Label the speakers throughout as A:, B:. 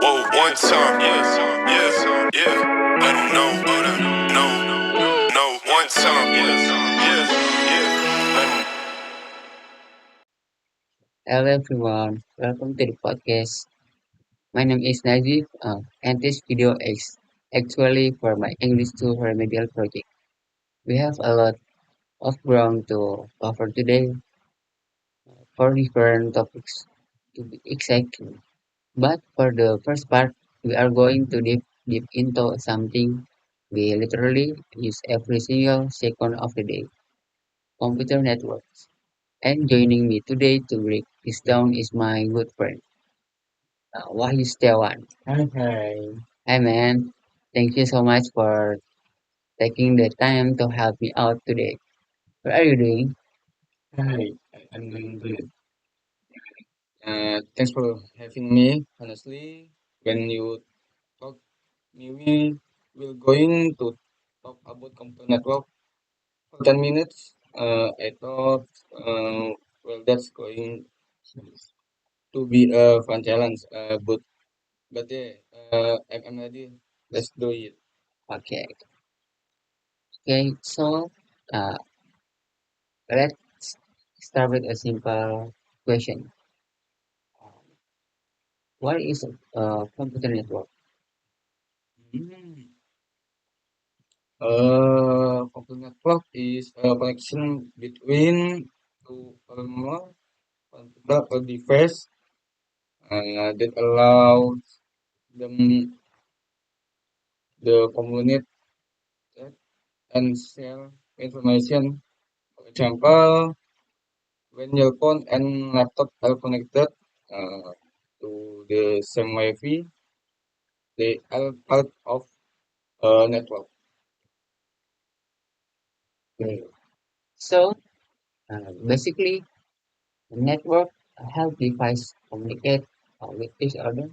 A: Whoa, one time, yeah, yeah, yeah. I don't know, but no, one time, yeah.
B: Hello everyone, welcome to the podcast. My name is Najib, and this video is actually for my English 2 remedial project. We have a lot of ground to cover today, for different topics to be exact. But for the first part, we are going to deep into something we literally use every single second of the day: computer networks. And joining me today to break this down is my good friend, Wahyu Setiawan.
C: Hi, hi.
B: Hi man, thank you so much for taking the time to help me out today. What are you doing?
C: Hi, I'm doing good. Thanks for having me. Honestly, when you talk we will going to talk about computer network for 10 minutes. I thought, well, that's going to be a fun challenge. But yeah, I'm ready. Let's do it.
B: Okay, okay. So, uh, let's start with a simple question. What is a computer network?
C: Hmm. Computer network is a connection between two or more computer or device that allows them the communicate and share information. For example, when your phone and laptop are connected uh, to the same Wi-Fi, they are part of a network.
B: Okay. So, basically, the network help device communicate with each other.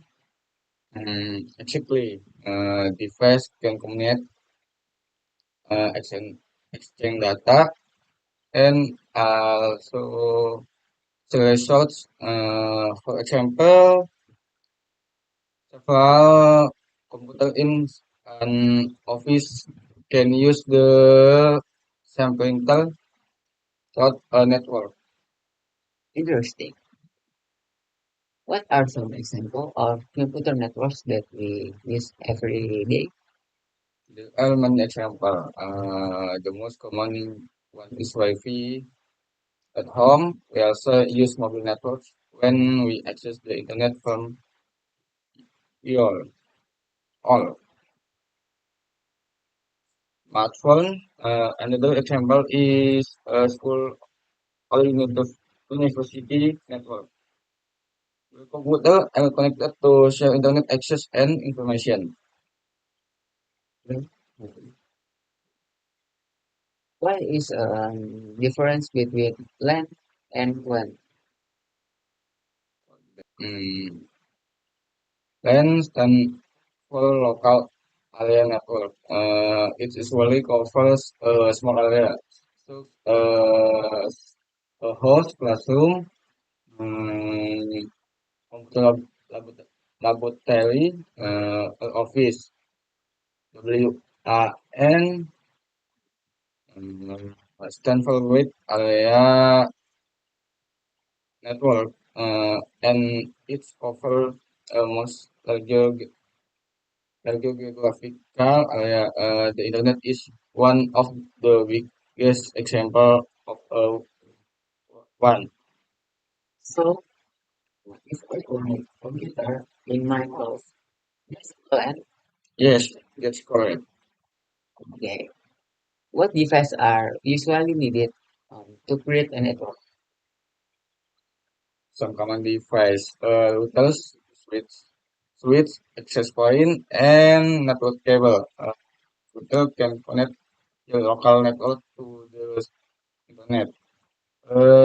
C: Exactly, device can communicate, exchange data, and also share results. For example, several computer in an office can use the same printer throughout a network.
B: Interesting. What are some examples of computer networks that we use every day?
C: The element example, the most common one is Wi-Fi at home. We also use mobile networks when we access the internet from your all smartphone. Another example is a school or university network. The computer are connected to share internet access and information.
B: What is difference between LAN and WAN?
C: Mm. LAN stand for local area network. It usually covers a small area. So, a host, classroom, um, computer laboratory, office, WAN, stand for wide area network, and it's cover most larger geographical area. The internet is one of the biggest example of one.
B: So, if I own a computer in my house, that's LAN.
C: Yes, that's correct.
B: Okay. What devices are usually needed to create a network?
C: Some common device, routers, switch, access point, and network cable. Router can connect your local network to the internet.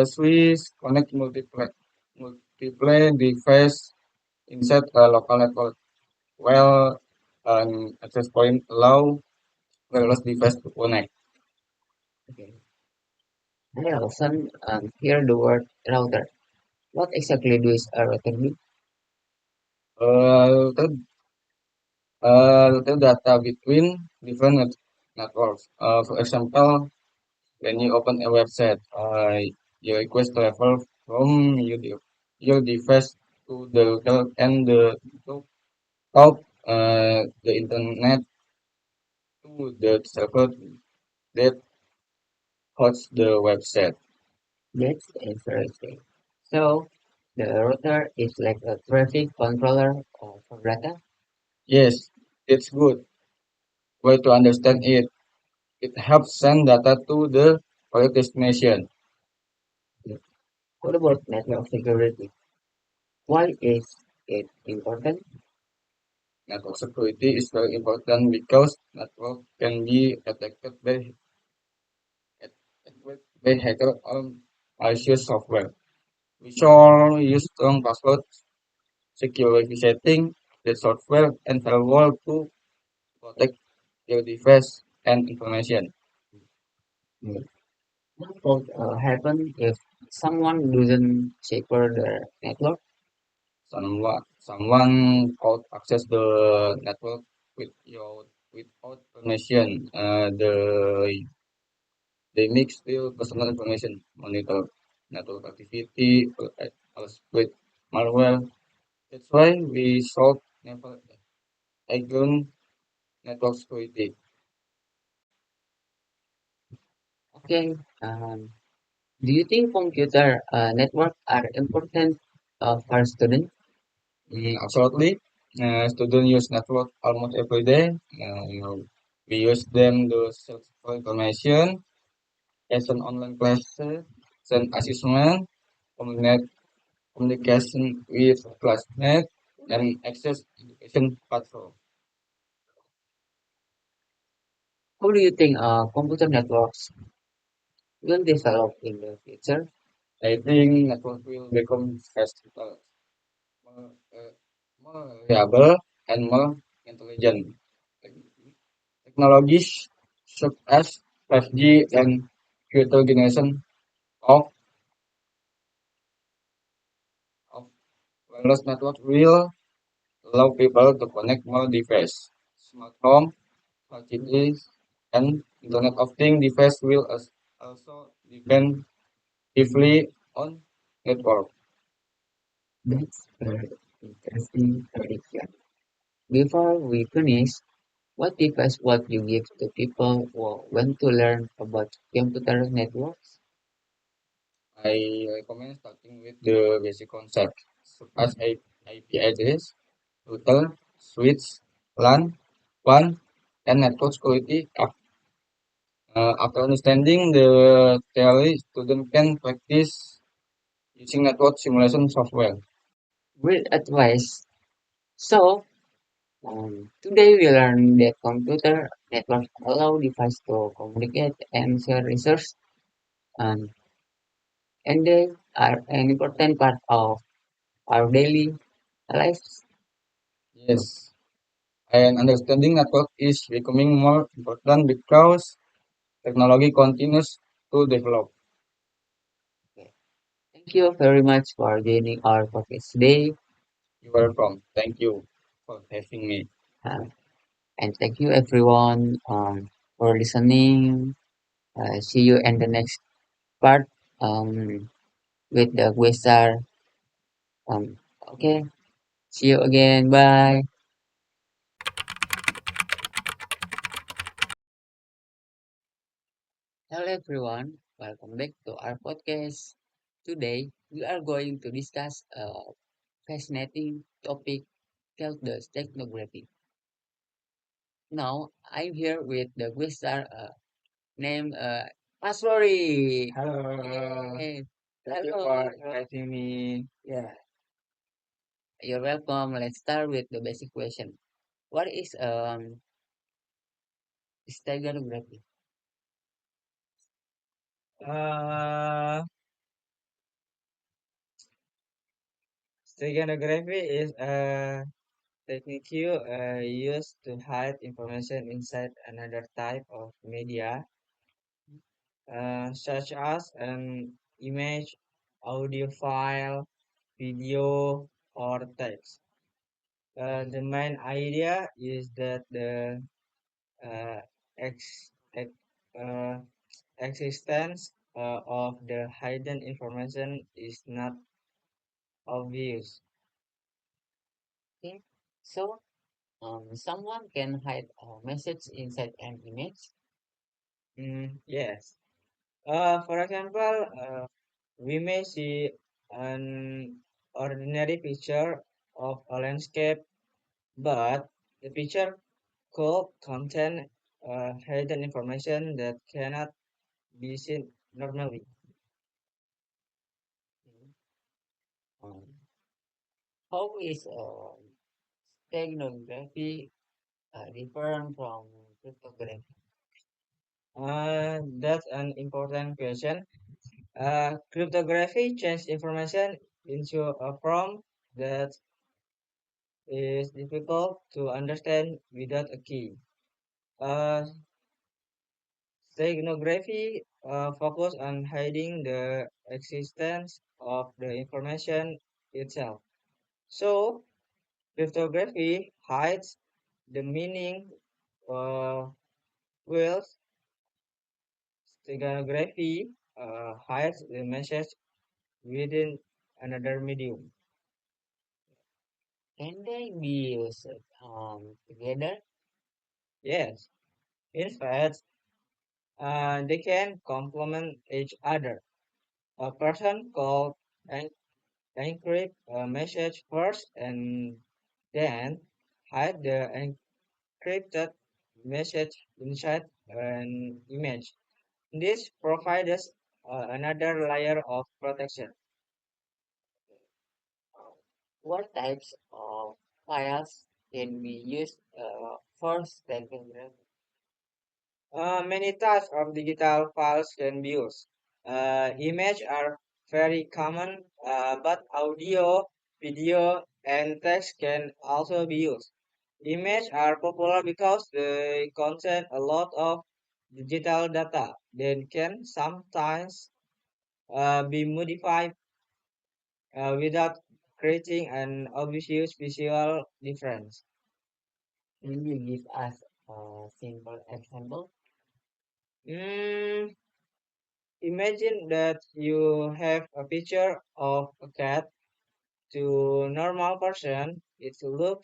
C: Switch connect multiple device inside a local network, while an access point allow wireless device to connect.
B: Okay. I often hear the word router. What exactly does a router do?
C: routed, routed data between different networks. For example, when you open a website, you request to refer from your device to the router and to out the internet to the server that hosts the website.
B: That's interesting. So, the router is like a traffic controller for data.
C: Yes, it's good way to understand it. It helps send data to the correct destination.
B: What about network security? Why is it important?
C: Network security is very important because network can be attacked by hacker or malicious software. We should use strong password, secure setting, the software and firewall to protect your device and information.
B: Hmm. What would happen if someone doesn't secure their network?
C: Someone could access the network without permission. They mix still personal information, monitor network activity, with malware. That's why we should never ignore network security.
B: Okay. Do you think computer network are important for students?
C: Absolutely. Students use network almost every day. We use them to search for information, attend online classes, send assessment, communication with classmates, and access education platform.
B: How do you think computer networks will develop in the future?
C: I think network will become faster, more, uh, more reliable, and more intelligent. Technologies such as 5G and future generation of, of wireless network will allow people to connect more devices. Smart home, smart cities, and Internet of Things device will also depend heavily on network.
B: That's very interesting prediction. Before we finish, what advice would you give to people who want to learn about computer networks?
C: I recommend starting with the basic concept such as IP address, router, switch, LAN, WAN, and network security. After understanding the theory, student can practice using network simulation software.
B: Great advice. So, today we learned that computer networks allow devices to communicate and share research, um, and they are an important part of our daily lives.
C: Yes, and understanding network is becoming more important because technology continues to develop.
B: Okay. Thank you very much for joining our podcast today,
C: You are welcome. Thank you for having me.
B: uh, and thank you everyone for listening. See you in the next part with the Quasar. Okay, see you again. Bye. Hello everyone, welcome back to our podcast. Today we are going to discuss a fascinating topic called the technography. Now I'm here with the Quasar named Aswari.
C: Hello.
B: Yay.
C: Thank you
B: Hello.
C: for inviting me.
B: Yeah, you're welcome. Let's start with the basic question. What is steganography?
D: Uh, Steganography is a technique used to hide information inside another type of media, such as an image, audio file, video, or text. The main idea is that the uh, ex, ex, uh, existence of the hidden information is not obvious.
B: Okay. So, someone can hide a message inside an image.
D: Yes. For example, we may see an ordinary picture of a landscape, but the picture could contain hidden information that cannot be seen normally.
B: Mhm. Um, how is steganography different from cryptography?
D: That's an important question. Cryptography changes information into a form that is difficult to understand without a key. Uh, Steganography focus on hiding the existence of the information itself. So, cryptography hides the meaning, uh, while steganography hides the message within another medium.
B: Can they be used together?
D: Yes, in fact, they can complement each other. A person could en- encrypt a message first and then hide the encrypted message inside an image. This provides another layer of protection.
B: What types of files can be used for steganography?
D: Many types of digital files can be used. Images are very common, but audio, video, and text can also be used. Images are popular because they contain a lot of digital data that can sometimes be modified without creating an obvious visual difference.
B: Can you give us a simple example?
D: Mm, Imagine that you have a picture of a cat. To normal person, it look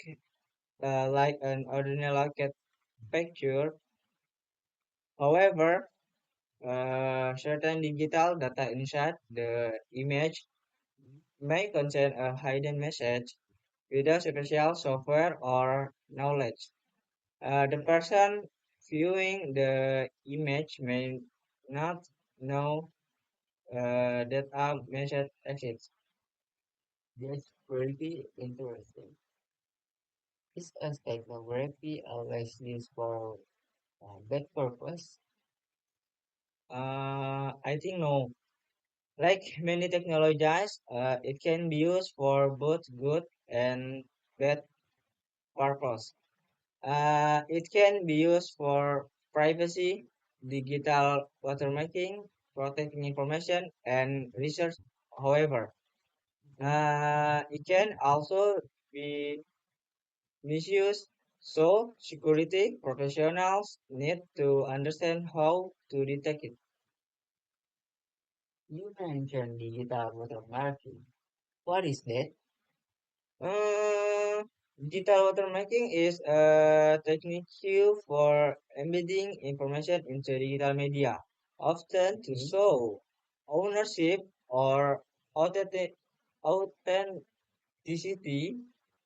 D: like an ordinary cat picture. However, certain digital data inside the image may contain a hidden message without special software or knowledge. The person viewing the image may not know that a message exists.
B: That's pretty interesting. Is a steganography always used for that purpose?
D: I think no. Like many technologies, it can be used for both good and bad purpose. It can be used for privacy, digital watermarking, protecting information, and research. However, it can also be misused. So, security professionals need to understand how to detect it.
B: You mentioned digital watermarking. What is that?
D: Uh, Digital watermarking is a technique used for embedding information into digital media, often to
B: Okay.
D: show ownership or authentic- authenticity.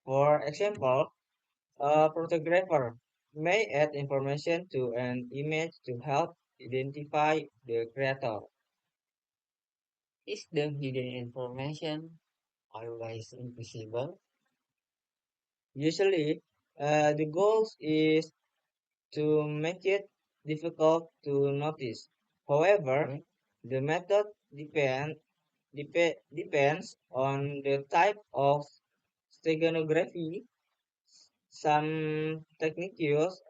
D: For example, a photographer may add information to an image to help identify the creator.
B: Is the hidden information always invisible?
D: Usually, the goal is to make it difficult to notice. However,
B: Okay.
D: the method depends on the type of steganography. Some techniques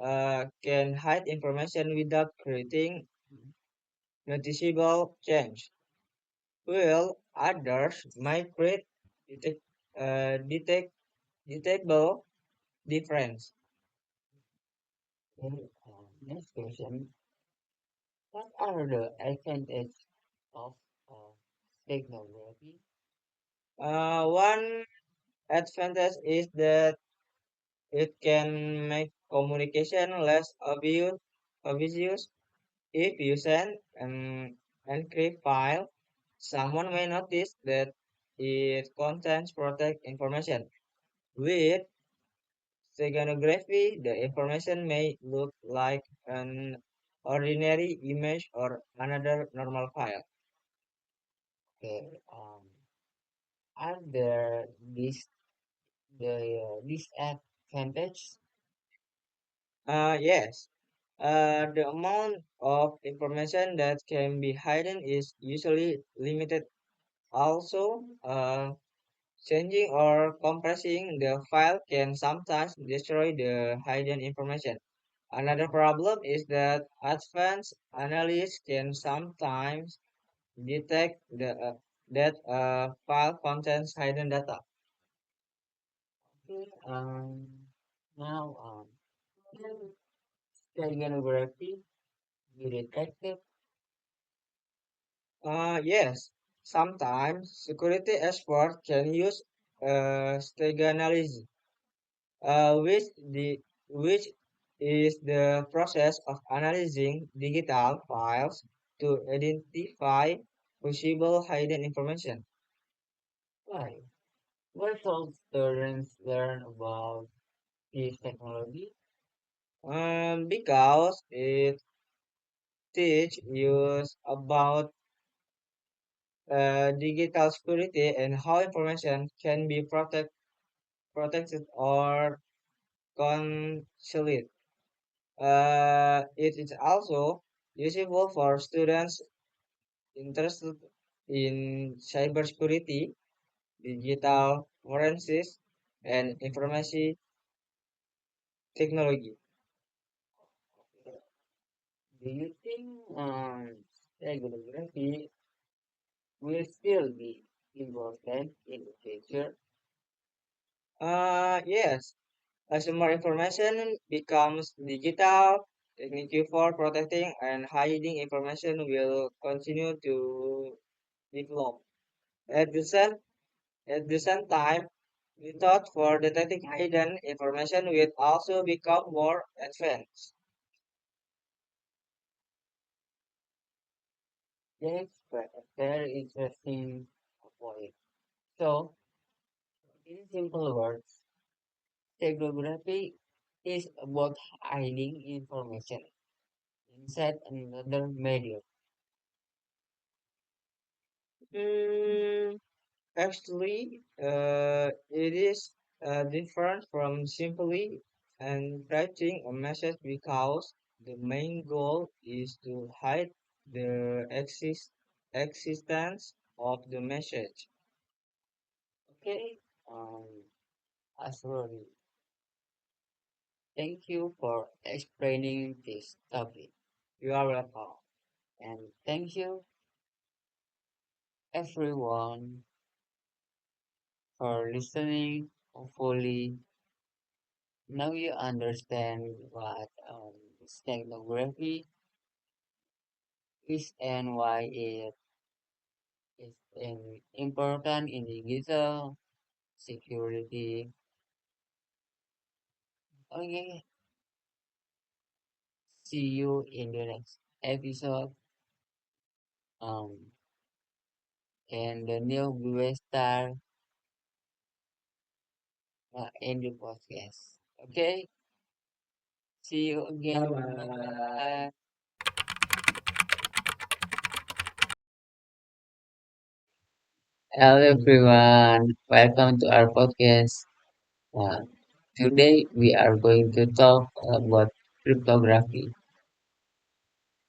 D: can hide information without creating noticeable change, while others might create detect, detectable. difference.
B: Okay, next question. What are the advantages of uh, technology?
D: One advantage is that it can make communication less obvious. If you send an encrypted file, someone may notice that it contains protected information. With steganography, the information may look like an ordinary image or another normal file.
B: Okay, are there disadvantages?
D: Yes, the amount of information that can be hidden is usually limited. Also, changing or compressing the file can sometimes destroy the hidden information. Another problem is that advanced analysts can sometimes detect that a file contains hidden data.
B: Okay, now steganography be detected.
D: Yes, sometimes security experts can use steganalism, which is the process of analyzing digital files to identify possible hidden information.
B: Why? Why should students learn about this technology?
D: Because it teach you about digital security and how information can be protected or concealed. It is also useful for students interested in cybersecurity, digital forensics, and information technology.
B: Do you think steganography will still be important in the future?
D: Yes, as more information becomes digital, technique for protecting and hiding information will continue to develop. At the same, at the same time, we thought for detecting hidden information will also become more advanced.
B: That's a very interesting point. So, in simple words, steganography is about hiding information inside another medium.
D: Hmm, actually, it is different from simply encrypting a message because the main goal is to hide the existence of the message.
B: Okay, um, Asrori, thank you for explaining this topic.
D: You are welcome.
B: And thank you everyone for listening. Hopefully, now you understand what steganography is and why it is important in digital security. Okay, see you in the next episode. And the new Blue Star in the podcast. Okay, see you again.
D: Bye bye.
B: Bye. Hello everyone, welcome to our podcast. Uh, Today we are going to talk about cryptography.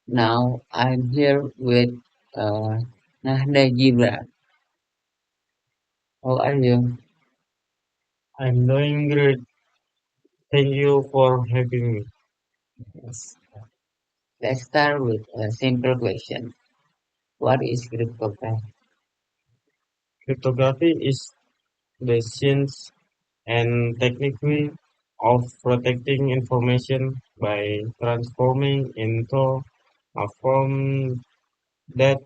B: Now I'm here with uh, Nahda Gibran. How are you?
C: I'm doing great. Thank you for having me.
B: Yes. Let's start with a simple question. What is cryptography?
C: Cryptography is the science and technique of protecting information by transforming into a form that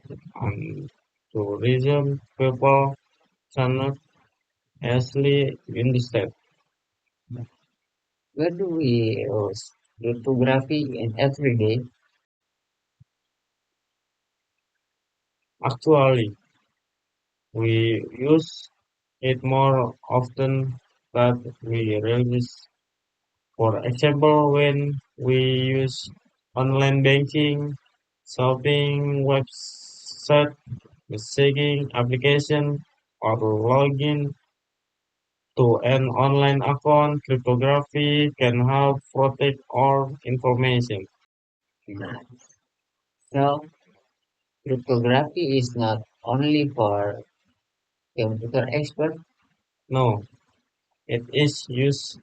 C: to reason people cannot easily understand.
B: Where do we use cryptography in everyday?
C: Actually, we use it more often than we realize. For example, when we use online banking, shopping website, messaging application, or login to an online account, cryptography can help protect our information.
B: So, cryptography is not only for computer experts.
C: No, it is used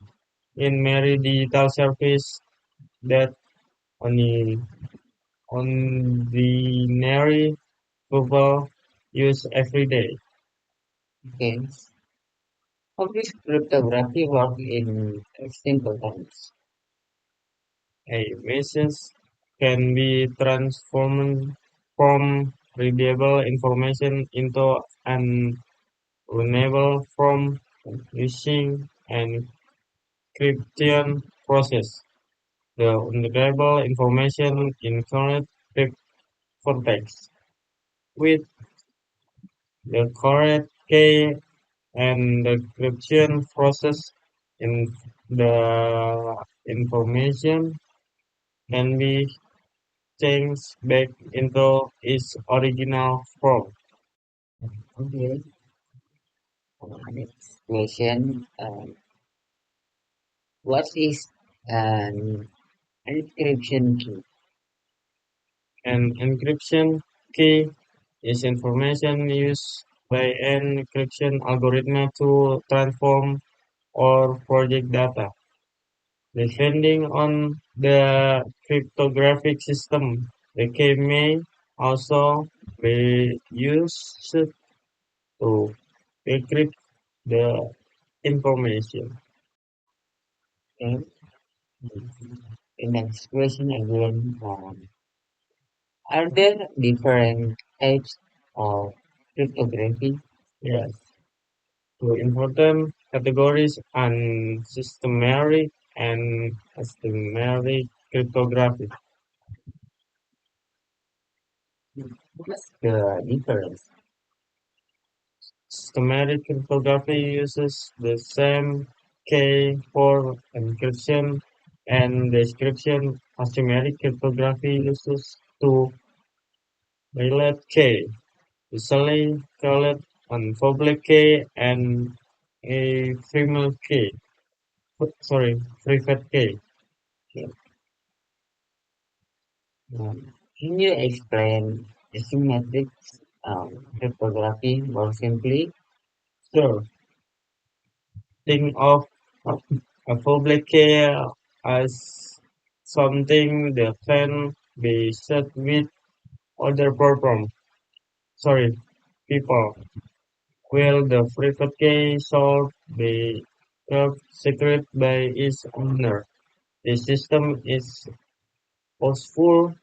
C: in many digital services that only ordinary people use every day.
B: Okay. How does cryptography work in simple terms?
C: A message can be transformed from readable information into an unreadable from using an encryption process. The unreadable information in current context with the correct key and the encryption process in the information can be changed back into its original form.
B: Okay. Next question. What is an encryption key?
C: An encryption key is information used by an encryption algorithm to transform or project data. Depending on the cryptographic system, the key may also be used to encrypt the information.
B: Okay. The next question again. Are there different types of cryptography?
C: Yes, two important categories are systematic and asymmetric cryptography.
B: What's the difference?
C: Systematic cryptography uses the same key for encryption and decryption. Asymmetric cryptography uses two private key, usually called an public key and a private key. Private key.
B: Can you explain asymmetric cryptography more simply?
C: So think of a public key as something that can be set with other sorry, people, while the private key should be kept secret by its owner. The system is useful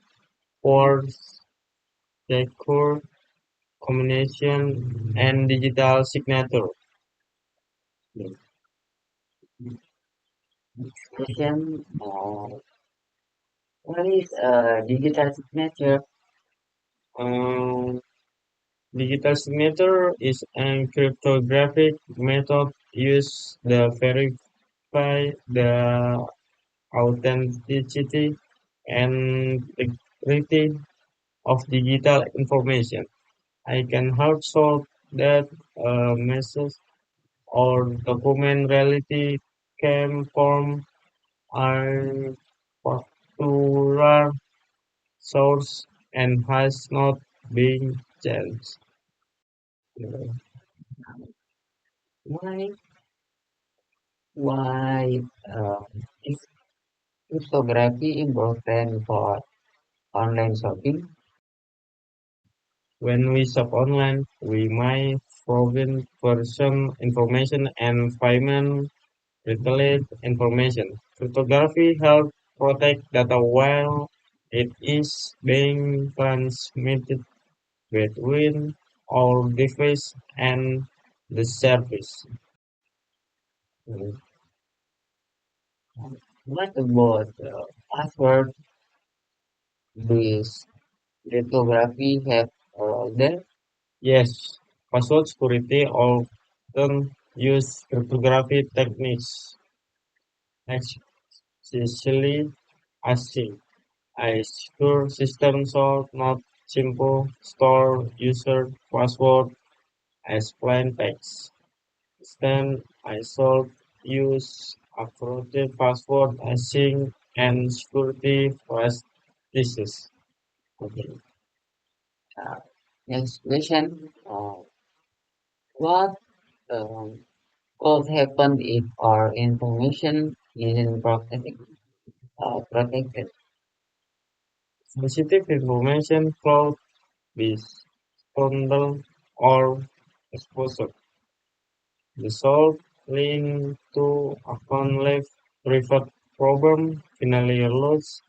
C: for secure communication and digital signature.
B: Yes. Next question. What is a digital signature?
C: Um, Digital signature is a cryptographic method used to verify the authenticity and integrity of digital information. I can help show that a message or document reality came from a particular source and has not been changed.
B: Why why uh, is cryptography important for online shopping?
C: When we shop online, we might provide person information and payment retaliate information. Cryptography helps protect data while it is being transmitted between our device and the service.
B: Mm. What about password? Does cryptography have a role there?
C: Yes, password security often use cryptography techniques, especially ASIC. A secure system should not simple store user password as plain text. Instead, I should use approved password async and security practices.
B: Okay. Uh, Next question. What um, could happen if our information isn't protected?
C: Sensitive information could be stolen or exposed. The salt leading to account left private problem, finally loss,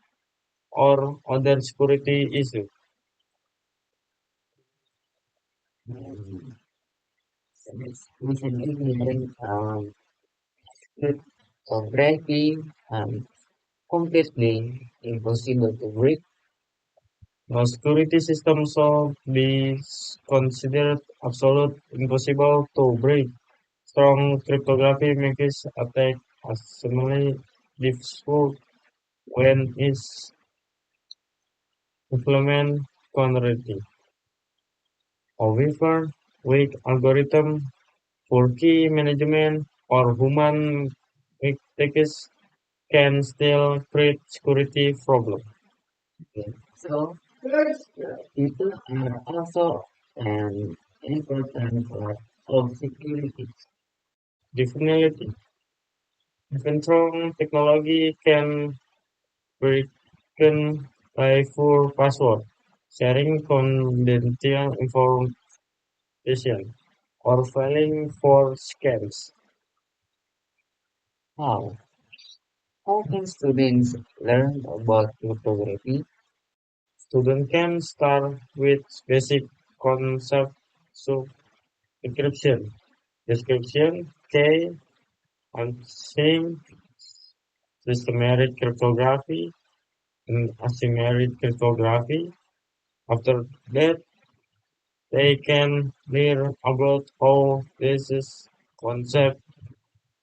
C: or other security issue.
B: Um, Next question is regarding cryptography completely impossible to break.
C: The security system should be considered absolute impossible to break. Strong cryptography makes attack extremely difficult when it's implemented correctly. However, weak algorithm, poor key management, or human mistakes can still create security problems.
B: Okay. So people are also an important part of security.
C: Definitely, even strong technology can break by poor password, sharing confidential information, or falling for scams.
B: How? How can students learn about cryptography?
C: Students can start with basic concepts of encryption, description, key, and sync, systematic cryptography, and asymmetric cryptography. After that, they can learn about how these concepts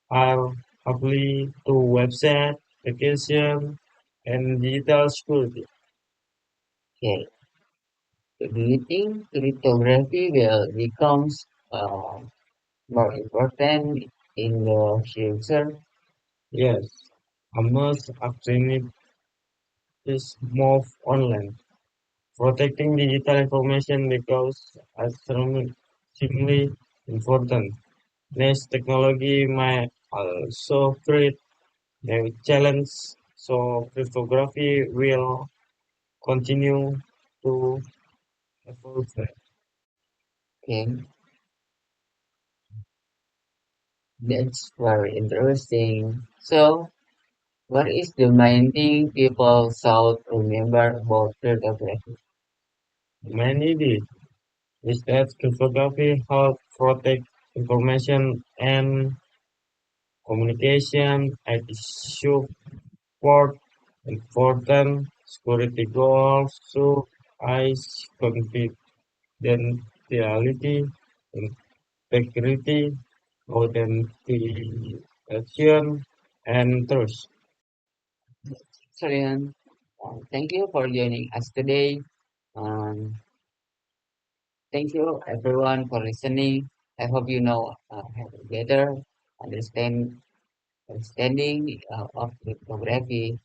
C: are applied to website, application, and digital security.
B: Okay. So do you think cryptography will becomes uh, more important in the future?
C: Yes, a most activity is move online. Protecting digital information becomes extremely important. This technology might also create a challenge, so cryptography will continue to evolve.
B: Okay, that's very interesting. So, what is the main thing people should remember about cryptography?
C: Many did is that cryptography helps protect information and communication at support important security goals so as confidentiality, integrity, authentication, and trust.
B: Excellent. Thank you for joining us today. Um, Thank you everyone for listening. I hope you know have a better understand understanding of cryptography.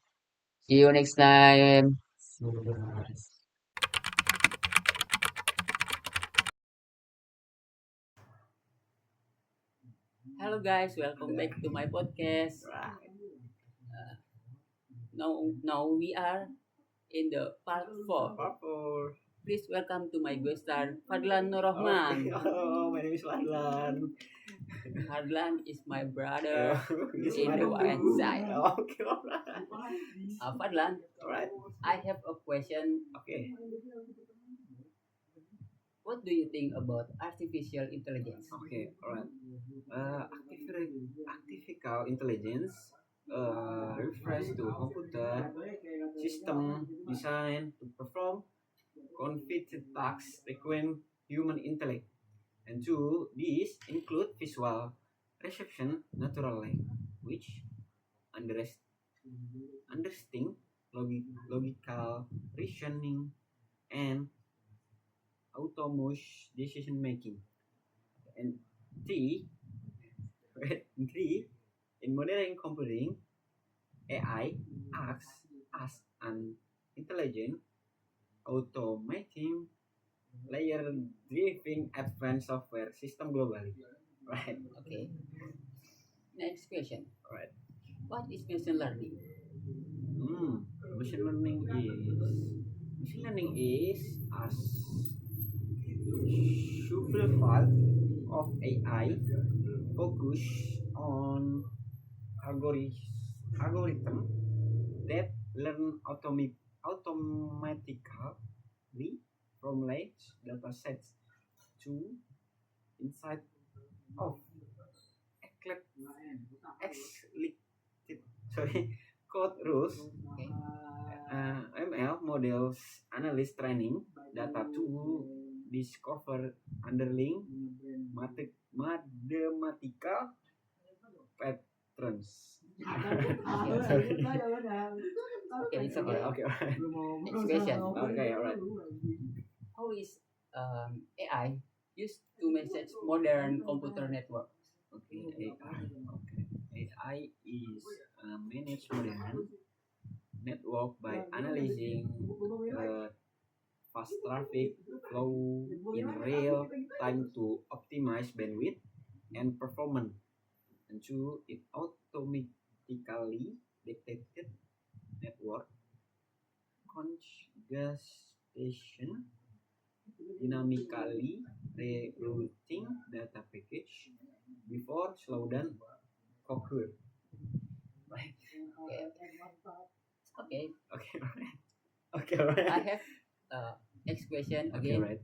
B: See you next time. Hello guys, welcome back to my podcast. Now we are in the part 4. Please welcome to my guest star Fadlan Nur Rahman.
D: Oh, my name is Fadlan.
B: Fadlan is my brother
C: This
B: in the
C: one.
B: one side.
C: Okay, alright.
B: Fadlan,
C: Alright.
B: I have a question.
C: Okay.
B: What do you think about artificial intelligence?
C: Okay, alright. Artificial intelligence refers to computer system designed to perform confident tasks requiring human intellect. And two, these include visual reception, natural language, understanding, logical reasoning, and autonomous decision making. And three, three, in modern computing, AI acts as an intelligent, automating, layer-driven advanced software system globally. Right.
B: Okay. Next question.
C: Right.
B: What is machine learning?
C: Machine learning is a subfield of AI focused on algorithm that learn automatically from large data sets to insight of explicit code rules.
B: Okay.
C: ML models analyze training data to discover underlying mathematical patterns.
B: Okay, it's okay.
C: Okay, alright.
B: Next question.
C: Okay, alright.
B: How is AI used to manage modern computer networks?
C: Okay, AI. Okay, AI is a managed modern network by analyzing fast traffic flow in real time to optimize bandwidth and performance. And two, it automatically detected network congestion, dynamically rerouting data package before slowdown occur. Right.
B: Okay. Okay.
C: Okay, right. Okay, right.
B: I have next question
C: Okay,
B: again.
C: right.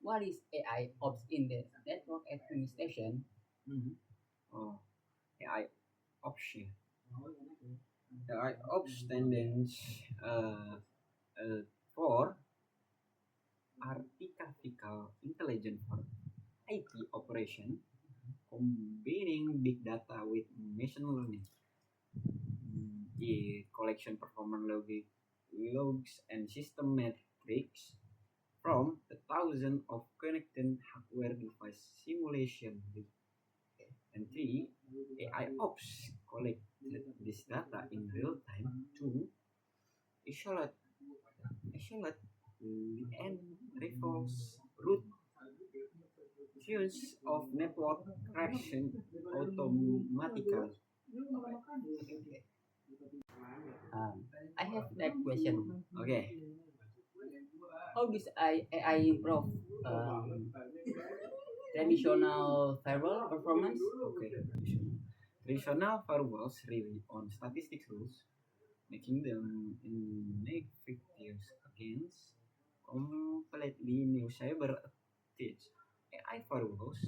B: What is AI ops in the network administration?
C: Oh, AI option. AI ops stands for artificial intelligence for IT operation, combining big data with machine learning. The collection performance logs and system metrics from the thousands of connected hardware device simulation. And three, AI ops collect this data in real time to isolate and reverse root use of network correction automatically.
B: I have that question.
C: Okay.
B: How does AI improve traditional firewall performance?
C: Okay. Traditional firewalls rely on statistics rules, making them ineffective against completely new cyber attacks. AI firewalls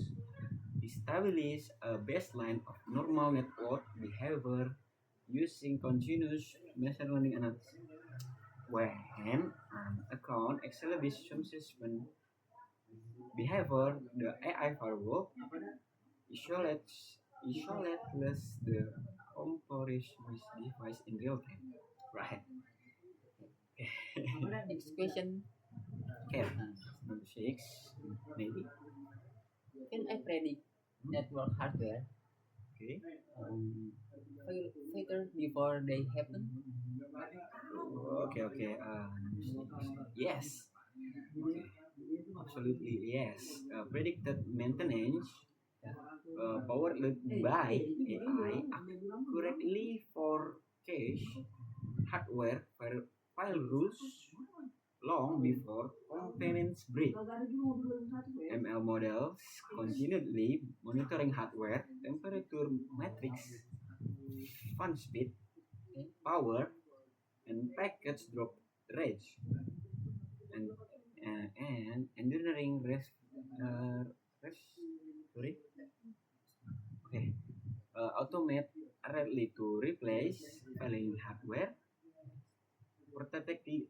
C: establish a baseline of normal network behavior using continuous machine learning analysis. When an account exhibits suspicious behavior, the AI firewall isolates the compromised device in real time. Right.
B: Next question.
C: Okay. Number 6, maybe.
B: Can I predict network hardware
C: Okay.
B: failure before they happen?
C: Okay. Number 6. Yes. Okay. Absolutely yes. Predicted maintenance powered by AI accurately for cache hardware file rules
E: long before components break. ML models continually monitoring hardware, temperature metrics, fan speed, power, and package drop rate, and engineering sorry, okay, automate readily to replace failing hardware, protectively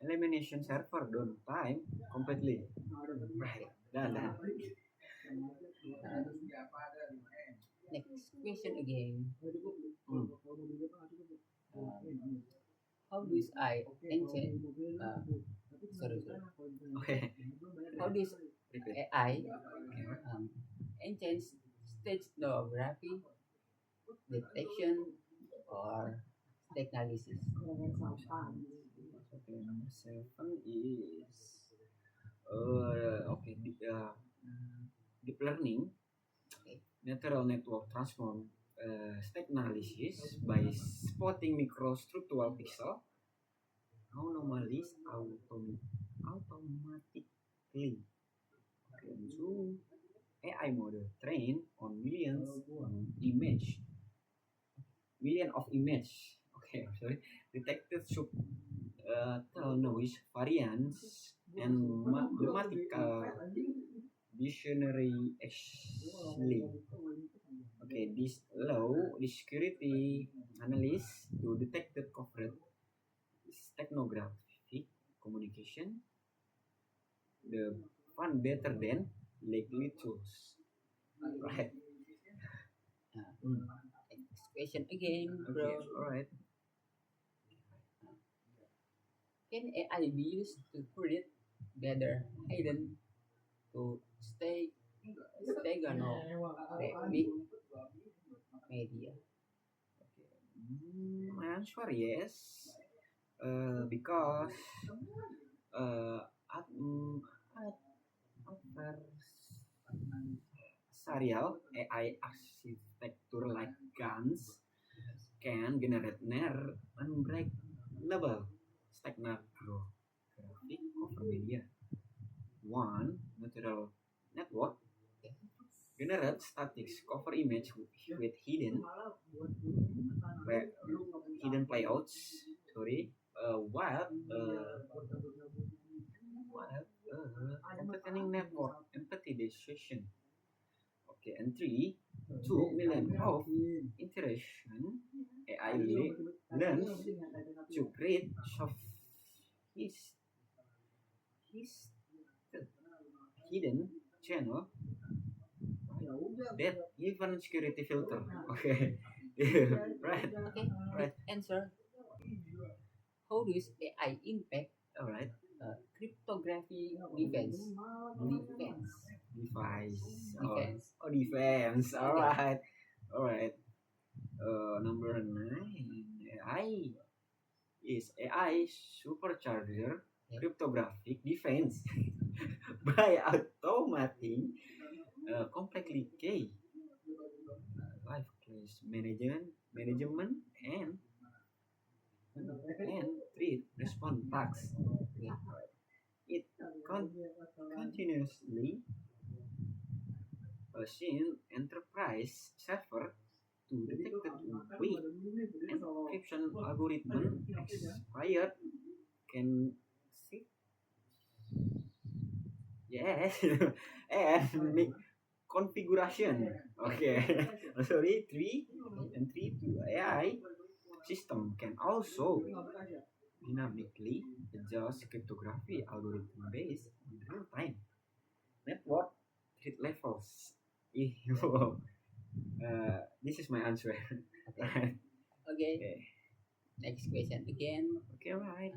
E: elimination server downtime completely. Right, done.
B: Next question again.
E: Hmm.
B: How do I enchant? Sorry.
E: Okay,
B: How does
E: repeat.
B: AI enchant stage geography detection or technologies?
E: Okay, number 7 is okay, deep learning,
B: Okay.
E: natural network transform stack analysis by spotting microstructural pixel anomalies automatically. Okay, so AI model trained on million of image. Okay, sorry, detected subtle noise variance and mathematical dictionary actually. Okay, this allow the security analyst to detect the covered technographic communication the fun better than likely tools. Right. Hmm.
B: Next question again,
E: Okay,
B: bro.
E: alright.
B: Can AI be used to create better hidden to stay gonna big media?
E: Okay. My answer yes. Because at, adversarial AI architecture like GANs can generate near unbreakable steganographic over media. One natural network generates static cover image with hidden playouts. Sorry, containing network empathy decision. Okay, and 2 million of interaction AI learns to create his his hidden channel that even security filter. Okay, right,
B: Okay,
E: right,
B: answer. How does AI impact
E: all right.
B: cryptography defense?
E: Device.
B: Defense.
E: Oh, defense. All
B: Okay.
E: right, all right. Number 9. AI supercharger cryptographic defense by automating complexly key live class management and threat response tasks. It continuously assign enterprise server to detect the weak encryption algorithm expired can see. Yes, and make configuration. Okay, sorry, 3 AI system can also dynamically adjust cryptography algorithm based on real time network threat levels. This is my answer.
B: Okay. Okay.
E: Okay.
B: Next question again.
E: Okay, right.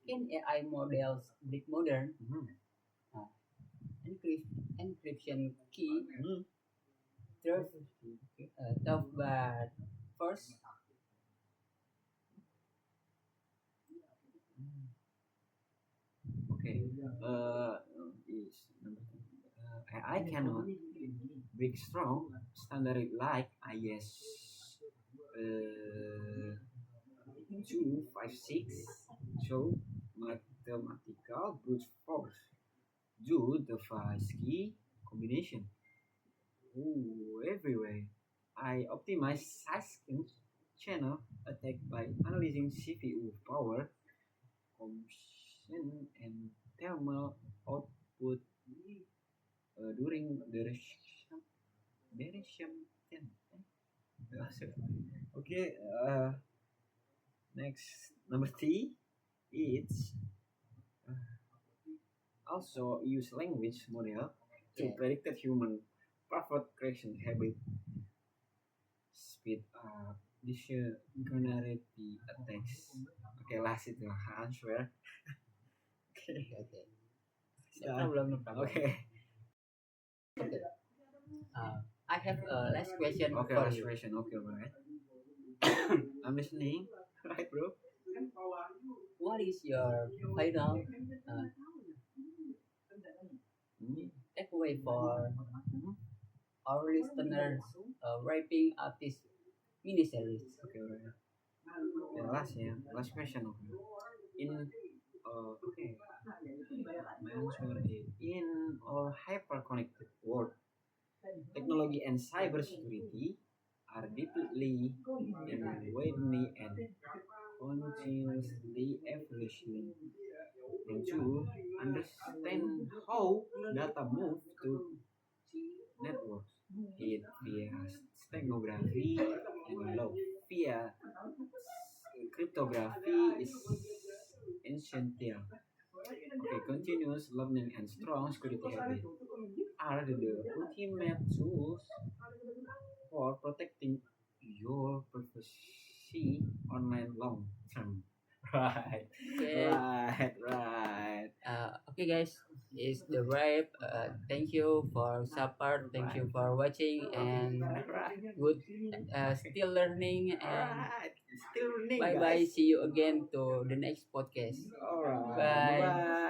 B: Can AI models break modern
E: Mhm.
B: encryption key
E: Mhm.
B: tough but first?
E: Okay. Is number 10. I cannot break strong standard like IS 256 show mathematical brute force. Do the Fasky combination. Ooh, everywhere. I optimize Saskin's channel attack by analyzing CPU power, consumption, and thermal output during duration 10. Okay, next number three, it's also use language model to
B: Yeah.
E: predict human perfect correction habit, speed up dictionary attacks. Okay, last itu answer. Okay,
B: Okay. No
E: done.
B: problem, no problem.
E: Okay,
B: Okay. I have a last question
E: okay,
B: for
E: last
B: you.
E: question. Okay, alright. I'm listening. Right, bro.
B: What is your final takeaway for our listeners wrapping up this mini series?
E: Okay, alright. Last question. Okay. Okay. My answer is in our hyper-connected world, technology and cybersecurity are deeply widening and continuously evolutioning. And to understand how data move to networks, it via steganography and law via cryptography is essential. Okay, continuous learning and strong security habits are the ultimate tools for protecting your privacy online long term. Right,
B: Okay.
E: right.
B: Okay, guys, it's the wrap. Thank you for support. Thank you for watching and
E: Right.
B: good. Still learning and
E: Alright, still running,
B: bye bye.
E: guys.
B: See you again to the next podcast.
E: Alright,
B: Bye.
E: bye.